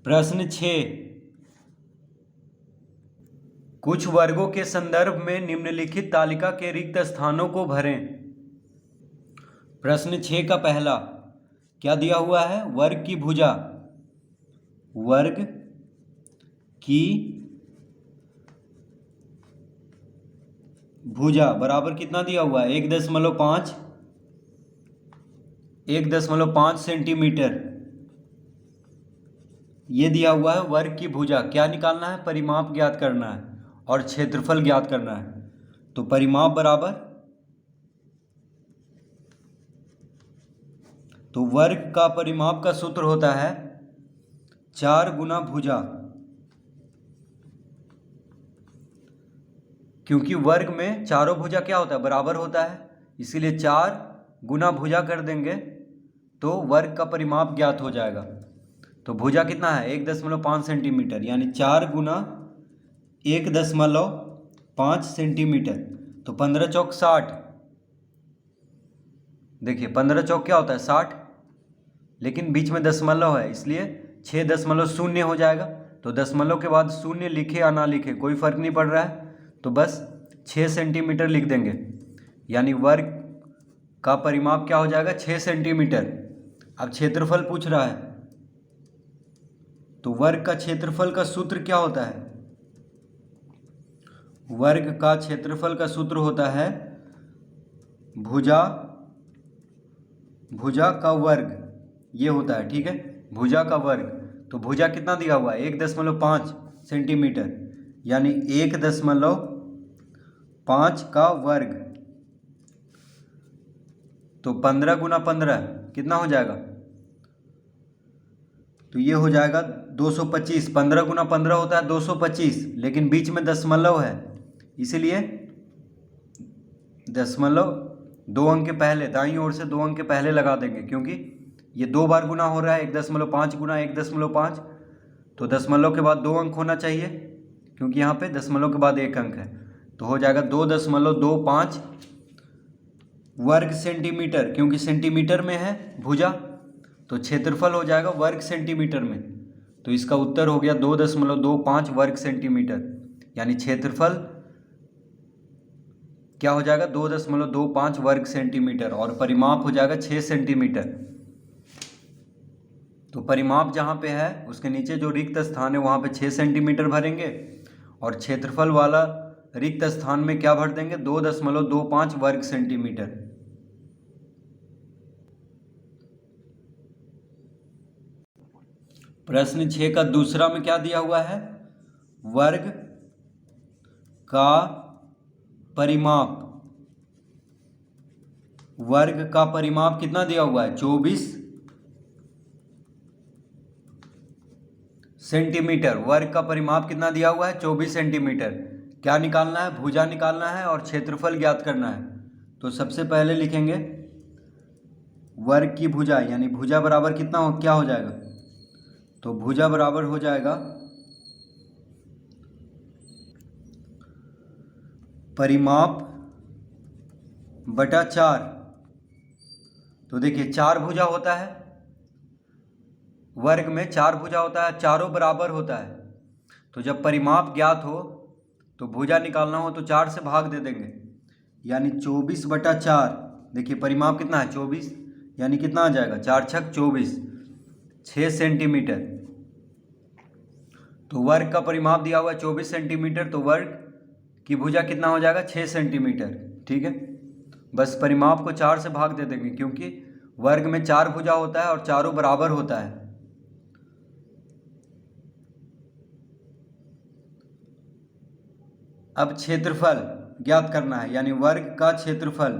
प्रश्न 6, कुछ वर्गों के संदर्भ में निम्नलिखित तालिका के रिक्त स्थानों को भरें। प्रश्न 6 का पहला क्या दिया हुआ है? वर्ग की भुजा, वर्ग की भुजा बराबर कितना दिया हुआ है? 1.5 सेंटीमीटर ये दिया हुआ है वर्ग की भुजा। क्या निकालना है? परिमाप ज्ञात करना है और क्षेत्रफल ज्ञात करना है। तो परिमाप बराबर, तो वर्ग का परिमाप का सूत्र होता है 4 गुना भुजा, क्योंकि वर्ग में चारों भुजा क्या होता है? बराबर होता है, इसीलिए 4 गुना भुजा कर देंगे तो वर्ग का परिमाप ज्ञात हो जाएगा। तो भुजा कितना है? 1.5 सेंटीमीटर, यानी 4 गुना 1.5 सेंटीमीटर। तो 15 चौक 60। देखिए 15 चौक क्या होता है? 60, लेकिन बीच में दशमलव है इसलिए 6.0 हो जाएगा। तो दशमलव के बाद शून्य लिखे या ना लिखे कोई फर्क नहीं पड़ रहा है, तो बस 6 सेंटीमीटर लिख देंगे, यानी वर्ग का परिमाप क्या हो जाएगा? 6 सेंटीमीटर। अब क्षेत्रफल पूछ रहा है, तो वर्ग का क्षेत्रफल का सूत्र क्या होता है? वर्ग का क्षेत्रफल का सूत्र होता है भुजा का वर्ग, ये होता है, ठीक है, भुजा का वर्ग। तो भुजा कितना दिया हुआ है? 1.5 सेंटीमीटर, यानी 1.5 का वर्ग। तो 15 गुना 15 कितना हो जाएगा? तो ये हो जाएगा 225। 15 गुना 15 होता है 225, लेकिन बीच में दशमलव है, इसीलिए दशमलव 2 अंक के पहले, दाईं ओर से 2 अंक के पहले लगा देंगे, क्योंकि ये 2 बार गुना हो रहा है। 1.5 गुना 1.5, तो दशमलव के बाद 2 अंक होना चाहिए, क्योंकि यहाँ पे दशमलव के बाद 1 अंक है। तो हो जाएगा 2.25 वर्ग सेंटीमीटर, क्योंकि सेंटीमीटर में है भुजा, तो क्षेत्रफल हो जाएगा वर्ग सेंटीमीटर में। तो इसका उत्तर हो गया 2.25 वर्ग सेंटीमीटर, यानी क्षेत्रफल क्या हो जाएगा? 2.25 वर्ग सेंटीमीटर, और परिमाप हो जाएगा 6 सेंटीमीटर। तो परिमाप जहाँ पे है उसके नीचे जो रिक्त स्थान है वहाँ पे 6 सेंटीमीटर भरेंगे, और क्षेत्रफल वाला रिक्त स्थान में क्या भर देंगे? 2.25 वर्ग सेंटीमीटर। प्रश्न 6 का दूसरा में क्या दिया हुआ है? वर्ग का परिमाप, वर्ग का परिमाप कितना दिया हुआ है? 24 सेंटीमीटर। वर्ग का परिमाप कितना दिया हुआ है? 24 सेंटीमीटर। क्या निकालना है? भुजा निकालना है और क्षेत्रफल ज्ञात करना है। तो सबसे पहले लिखेंगे वर्ग की भुजा, यानी भुजा बराबर कितना हो, क्या हो जाएगा? तो भुजा बराबर हो जाएगा परिमाप बटा 4। तो देखिए 4 भुजा होता है, वर्ग में 4 भुजा होता है, चारों बराबर होता है। तो जब परिमाप ज्ञात हो तो भुजा निकालना हो तो 4 से भाग दे देंगे, यानी 24/4। देखिए परिमाप कितना है? 24, यानी कितना आ जाएगा? 4 छक 24, 6 सेंटीमीटर। तो वर्ग का परिमाप दिया हुआ है 24 सेंटीमीटर, तो वर्ग की भुजा कितना हो जाएगा? 6 सेंटीमीटर, ठीक है। बस परिमाप को 4 से भाग दे देंगे, क्योंकि वर्ग में 4 भुजा होता है और चारों बराबर होता है। अब क्षेत्रफल ज्ञात करना है, यानी वर्ग का क्षेत्रफल।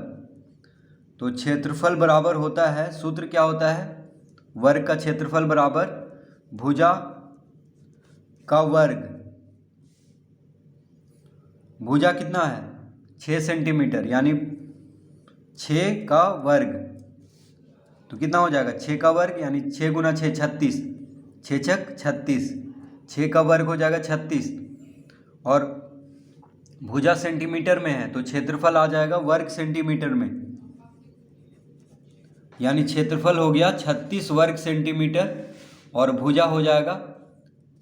तो क्षेत्रफल बराबर होता है, सूत्र क्या होता है? वर्ग का क्षेत्रफल बराबर भुजा का वर्ग। भुजा कितना है? 6 सेंटीमीटर, यानी 6 का वर्ग। तो कितना हो जाएगा? 6 का वर्ग, यानी 6 गुना 6 36, 6 छक 36, 6 का वर्ग हो जाएगा 36, और भुजा सेंटीमीटर में है तो क्षेत्रफल आ जाएगा वर्ग सेंटीमीटर में, यानी क्षेत्रफल हो गया 36 वर्ग सेंटीमीटर और भुजा हो जाएगा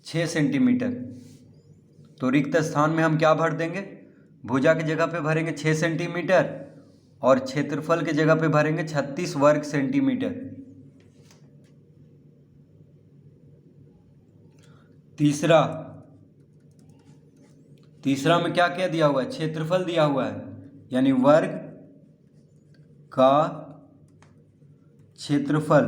6 सेंटीमीटर। तो रिक्त स्थान में हम क्या भर देंगे, भुजा की जगह पे भरेंगे 6 सेंटीमीटर और क्षेत्रफल की जगह पे भरेंगे 36 वर्ग सेंटीमीटर। तीसरा में क्या क्या दिया हुआ है, क्षेत्रफल दिया हुआ है, यानी वर्ग का क्षेत्रफल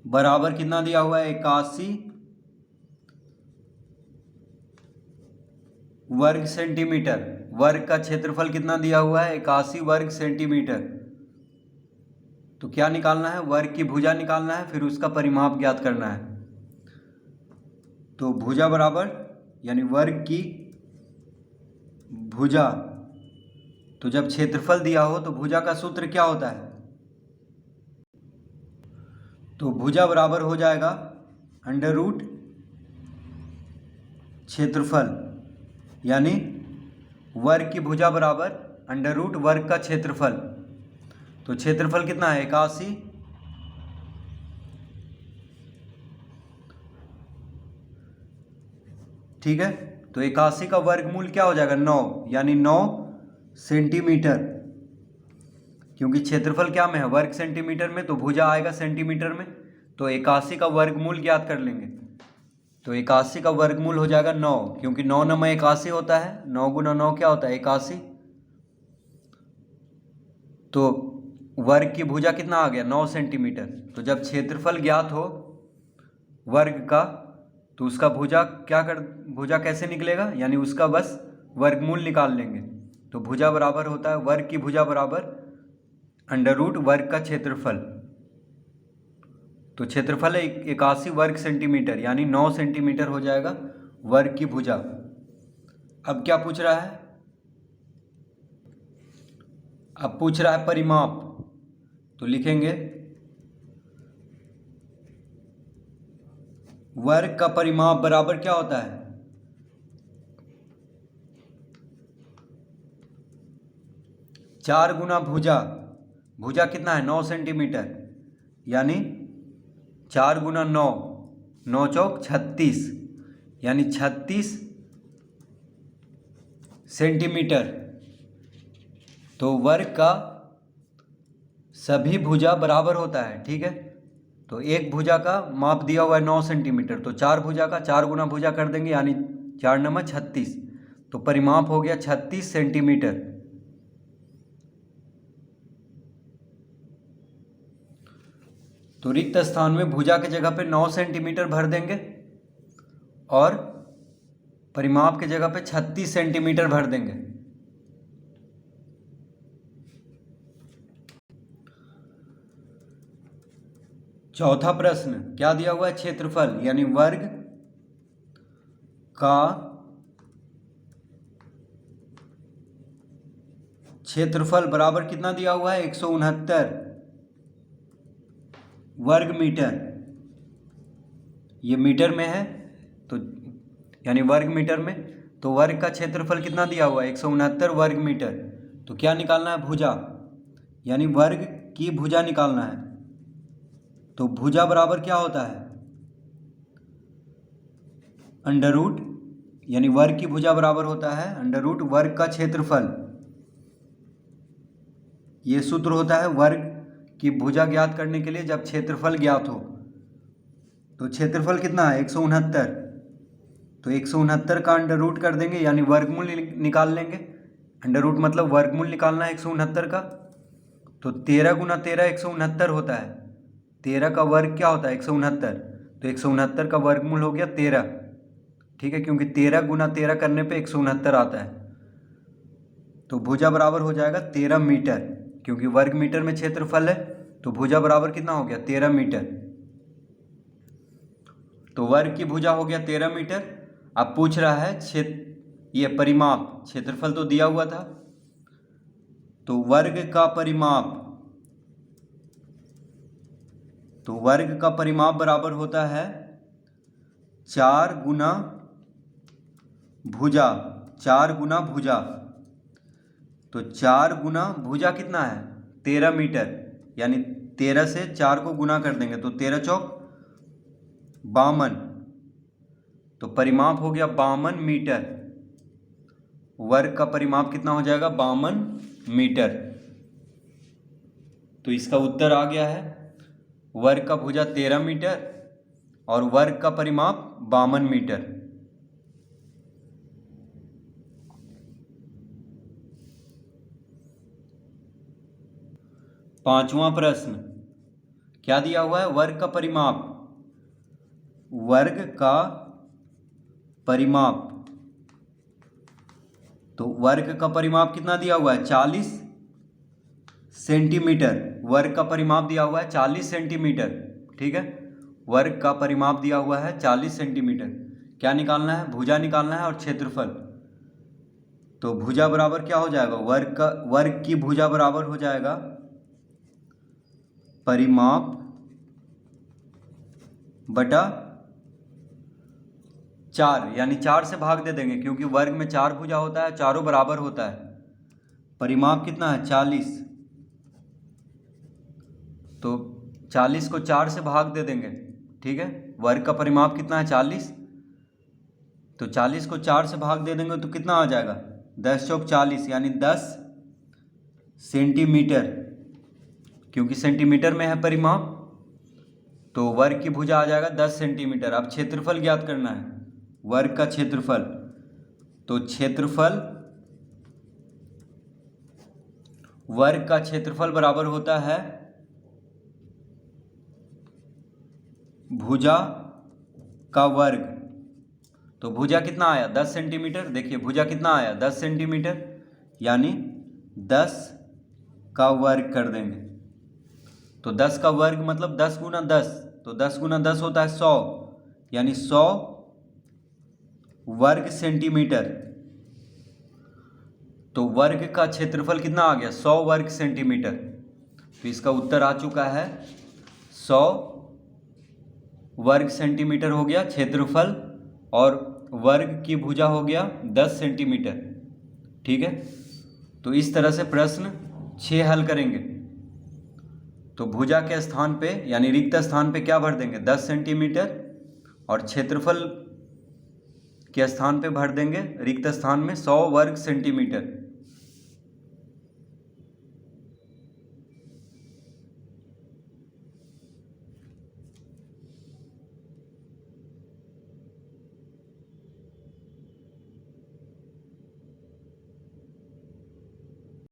बराबर कितना दिया हुआ है, 81 वर्ग सेंटीमीटर। वर्ग का क्षेत्रफल कितना दिया हुआ है, 81 वर्ग सेंटीमीटर। तो क्या निकालना है, वर्ग की भुजा निकालना है, फिर उसका परिमाप ज्ञात करना है। तो भुजा बराबर यानी वर्ग की भुजा, तो जब क्षेत्रफल दिया हो तो भुजा का सूत्र क्या होता है, तो भुजा बराबर हो जाएगा अंडर रूट क्षेत्रफल, यानी वर्ग की भुजा बराबर अंडर रूट वर्ग का क्षेत्रफल। तो क्षेत्रफल कितना है, 81, ठीक है। तो 81 का वर्गमूल क्या हो जाएगा, 9, यानी 9 सेंटीमीटर, क्योंकि क्षेत्रफल क्या में है, वर्ग सेंटीमीटर में, तो भुजा आएगा सेंटीमीटर में। तो 81 का वर्गमूल ज्ञात कर लेंगे। तो 81 का वर्गमूल हो जाएगा 9, क्योंकि 9 9 81 होता है, 9 गुना 9 क्या होता है, 81। तो वर्ग की भुजा कितना आ गया, 9 सेंटीमीटर। तो जब क्षेत्रफल ज्ञात हो वर्ग का, तो उसका भुजा कैसे निकलेगा, यानी उसका बस वर्गमूल निकाल लेंगे। तो भुजा बराबर होता है वर्ग की भुजा बराबर अंडर रूट वर्ग का क्षेत्रफल। तो क्षेत्रफल है 81 वर्ग सेंटीमीटर, यानी 9 सेंटीमीटर हो जाएगा वर्ग की भुजा। अब क्या पूछ रहा है, अब पूछ रहा है परिमाप। तो लिखेंगे वर्ग का परिमाप बराबर क्या होता है, 4 गुना भुजा। भुजा कितना है, 9 सेंटीमीटर, यानी 4 गुना 9, 9 चौक 36, यानी 36 सेंटीमीटर। तो वर्ग का सभी भुजा बराबर होता है, ठीक है। तो एक भुजा का माप दिया हुआ है 9 सेंटीमीटर, तो 4 भुजा का 4 गुना भुजा कर देंगे, यानी 4 नंबर 36। तो परिमाप हो गया 36 सेंटीमीटर। तो रिक्त स्थान में भुजा की जगह पे 9 सेंटीमीटर भर देंगे और परिमाप की जगह पे 36 सेंटीमीटर भर देंगे। चौथा प्रश्न क्या दिया हुआ है, क्षेत्रफल यानी वर्ग का क्षेत्रफल बराबर कितना दिया हुआ है, 169 वर्ग मीटर। ये मीटर में है, तो यानी वर्ग मीटर में। तो वर्ग का क्षेत्रफल कितना दिया हुआ है, 169 वर्ग मीटर। तो क्या निकालना है, भुजा, यानी वर्ग की भुजा निकालना है। तो भुजा बराबर क्या होता है, अंडर रूट, यानी वर्ग की भुजा बराबर होता है अंडर रूट वर्ग का क्षेत्रफल। ये सूत्र होता है वर्ग की भुजा ज्ञात करने के लिए जब क्षेत्रफल ज्ञात हो। तो क्षेत्रफल कितना है, 169। तो 169 का अंडर रूट कर देंगे, यानी वर्गमूल निकाल लेंगे। अंडर रूट मतलब वर्गमूल निकालना है 169 का। तो 13 गुना 13 169 होता है। 13 का वर्ग क्या होता है, 169। तो 169 का वर्गमूल हो गया 13, ठीक है, क्योंकि 13 गुना 13 करने पे 169 आता है। तो भुजा बराबर हो जाएगा 13 मीटर, क्योंकि वर्ग मीटर में क्षेत्रफल है। तो भुजा बराबर कितना हो गया, 13 मीटर। तो वर्ग की भुजा हो गया 13 मीटर। अब पूछ रहा है ये परिमाप, क्षेत्रफल तो दिया हुआ था, तो वर्ग का परिमाप। तो वर्ग का परिमाप बराबर होता है 4 गुना भुजा, 4 गुना भुजा। तो 4 गुना भुजा कितना है, 13 मीटर, यानी 13 से 4 को गुना कर देंगे, तो 13 चौक 52, तो परिमाप हो गया 52 मीटर। वर्ग का परिमाप कितना हो जाएगा? 52 मीटर। तो इसका उत्तर आ गया है वर्ग का भुजा 13 मीटर और वर्ग का परिमाप 52 मीटर। पांचवा प्रश्न क्या दिया हुआ है? वर्ग का परिमाप। वर्ग का परिमाप, तो वर्ग का परिमाप कितना दिया हुआ है? 40 सेंटीमीटर। वर्ग का परिमाप दिया हुआ है 40 सेंटीमीटर। ठीक है, वर्ग का परिमाप दिया हुआ है 40 सेंटीमीटर। क्या निकालना है? भुजा निकालना है और क्षेत्रफल। तो भुजा बराबर क्या हो जाएगा? वर्ग की भुजा बराबर हो जाएगा परिमाप बटा 4, यानी 4 से भाग दे देंगे क्योंकि वर्ग में 4 भुजा होता है, चारों बराबर होता है। परिमाप कितना है? 40, तो 40 को 4 से भाग दे देंगे। ठीक है, वर्ग का परिमाप कितना है? 40, तो 40 को 4 से भाग दे देंगे तो कितना आ जाएगा? 10 चौक 40, यानी 10 सेंटीमीटर। क्योंकि सेंटीमीटर में है परिमाप, तो वर्ग की भुजा आ जाएगा 10 सेंटीमीटर। अब क्षेत्रफल ज्ञात करना है, वर्ग का क्षेत्रफल। तो क्षेत्रफल, वर्ग का क्षेत्रफल बराबर होता है भुजा का वर्ग। तो भुजा कितना आया? 10 सेंटीमीटर। देखिए भुजा कितना आया? 10 सेंटीमीटर, यानी 10 का वर्ग कर देंगे। तो 10 का वर्ग मतलब 10 गुना 10, तो 10 गुना 10 होता है 100, यानी 100 वर्ग सेंटीमीटर। तो वर्ग का क्षेत्रफल कितना आ गया? 100 वर्ग सेंटीमीटर। तो इसका उत्तर आ चुका है 100 वर्ग सेंटीमीटर हो गया क्षेत्रफल, और वर्ग की भुजा हो गया 10 सेंटीमीटर। ठीक है, तो इस तरह से प्रश्न 6 हल करेंगे। तो भुजा के स्थान पे यानी रिक्त स्थान पे क्या भर देंगे? 10 सेंटीमीटर, और क्षेत्रफल के स्थान पे भर देंगे रिक्त स्थान में 100 वर्ग सेंटीमीटर।